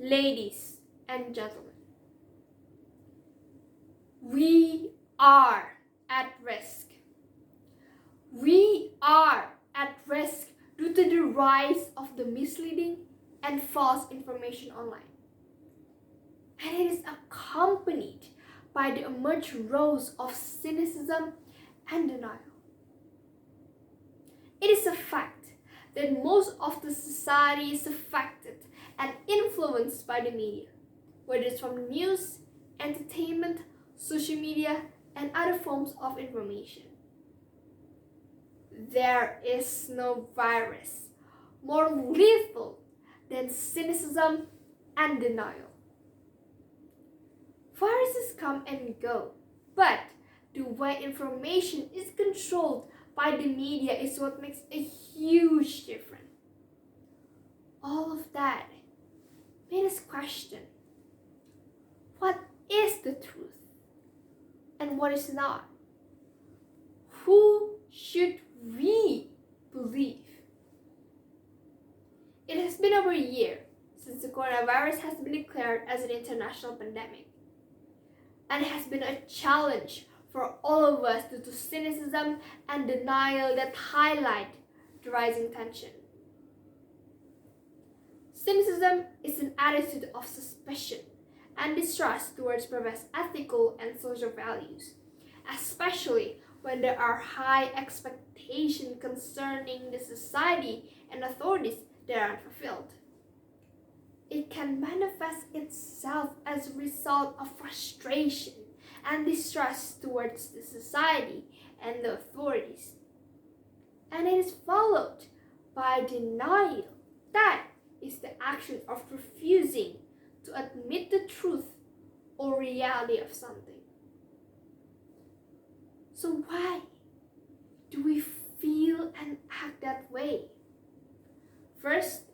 Ladies and gentlemen, we are at risk. We are at risk due to the rise of the misleading and false information online. And it is accompanied by the emerging roles of cynicism and denial. It is a fact that most of the society is affected and influenced by the media, whether it's from news, entertainment, social media, and other forms of information. There is no virus more lethal than cynicism and denial. Viruses come and go, but the way information is controlled by the media is what makes a huge difference. All of that made us question, what is the truth and what is not? Who should we believe? It has been over a year since the coronavirus has been declared as an international pandemic, and it has been a challenge for all of us due to cynicism and denial that highlight the rising tension. Cynicism is an attitude of suspicion and distrust towards previous ethical and social values, especially when there are high expectations concerning the society and authorities that aren't fulfilled. It can manifest itself as a result of frustration and distrust towards the society and the authorities. And it is followed by denial. That is the action of refusing to admit the truth or reality of something. So why do we feel and act that way? First,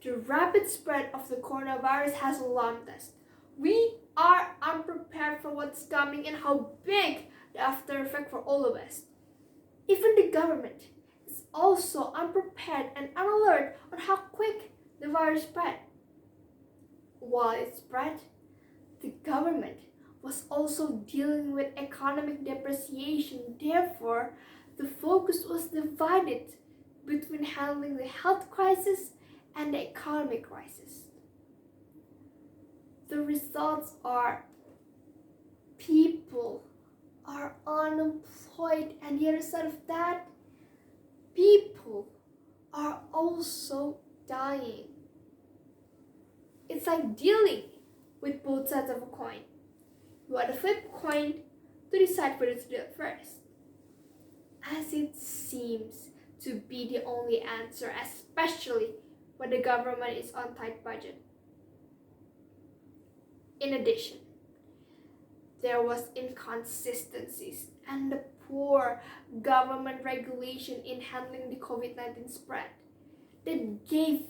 the rapid spread of the coronavirus has alarmed us. We are unprepared for what's coming and how big the after effect for all of us. Even the government is also unprepared and unalert on how quick the virus spread. While it spread, the government was also dealing with economic depreciation. Therefore, the focus was divided between handling the health crisis and the economic crisis. The results are people are unemployed, and the other side of that, people are also dying. It's like dealing with both sides of a coin. You want to flip a coin to decide whether to do it first, as it seems to be the only answer, especially when the government is on tight budget. In addition, there was inconsistencies and the poor government regulation in handling the COVID-19 spread that gave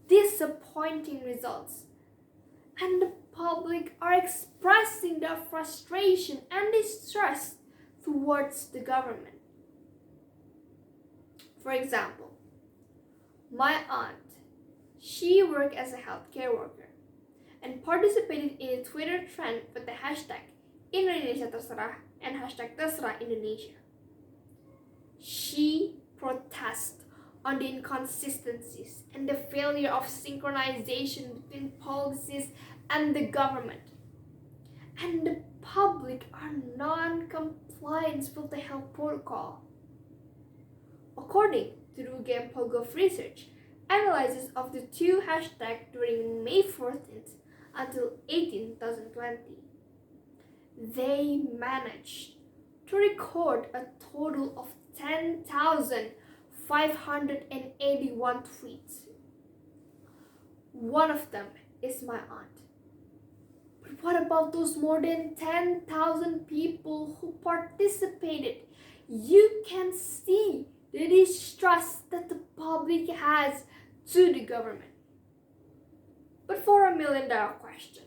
disappointing results. And the public are expressing their frustration and distrust towards the government. For example, my aunt, she worked as a healthcare worker and participated in a Twitter trend with the hashtag Indonesia Terserah and hashtag Terserah Indonesia. She protests on the inconsistencies and the failure of synchronization between policies and the government. And the public are non-compliant with the health protocol. According to the UGM Polgov research, analysis of the two hashtags during May 14th until 18th, 2020, they managed to record a total of 10,581 tweets. One of them is my aunt. But what about those more than 10,000 people who participated? You can see the distrust that the public has to the government. But for $1 million question,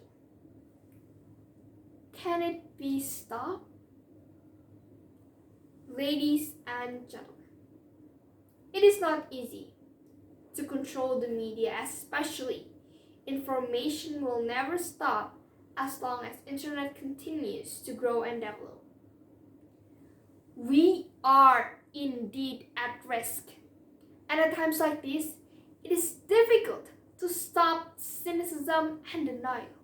can it be stopped? Ladies and gentlemen, it is not easy to control the media, especially Information will never stop as long as internet continues to grow and develop. We are indeed at risk. And at times like this, it is difficult to stop cynicism and denial.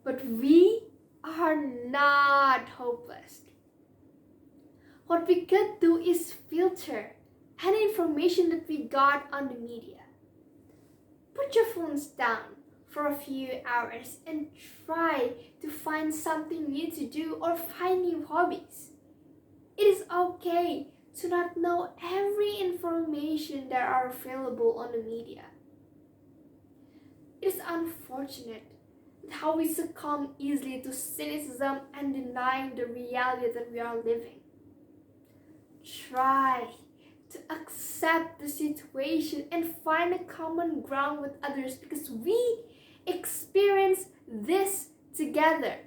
But we are not hopeless. What we could do is filter any information that we got on the media. Put your phones down for a few hours and try to find something new to do or find new hobbies. It is okay to not know every information that are available on the media. It is unfortunate how we succumb easily to cynicism and denying the reality that we are living. Try to accept the situation and find a common ground with others because we experience this together.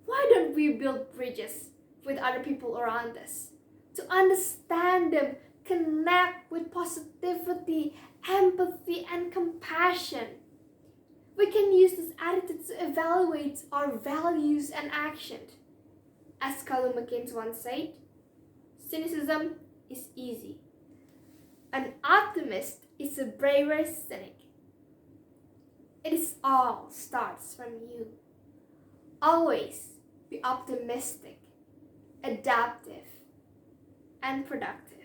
Why don't we build bridges with other people around us to understand them, connect with positivity, empathy, and compassion? We can use this attitude to evaluate our values and actions. As Carlo McKinns once said, cynicism is easy. An optimist is a braver cynic. It is all starts from you. Always be optimistic, adaptive, and productive.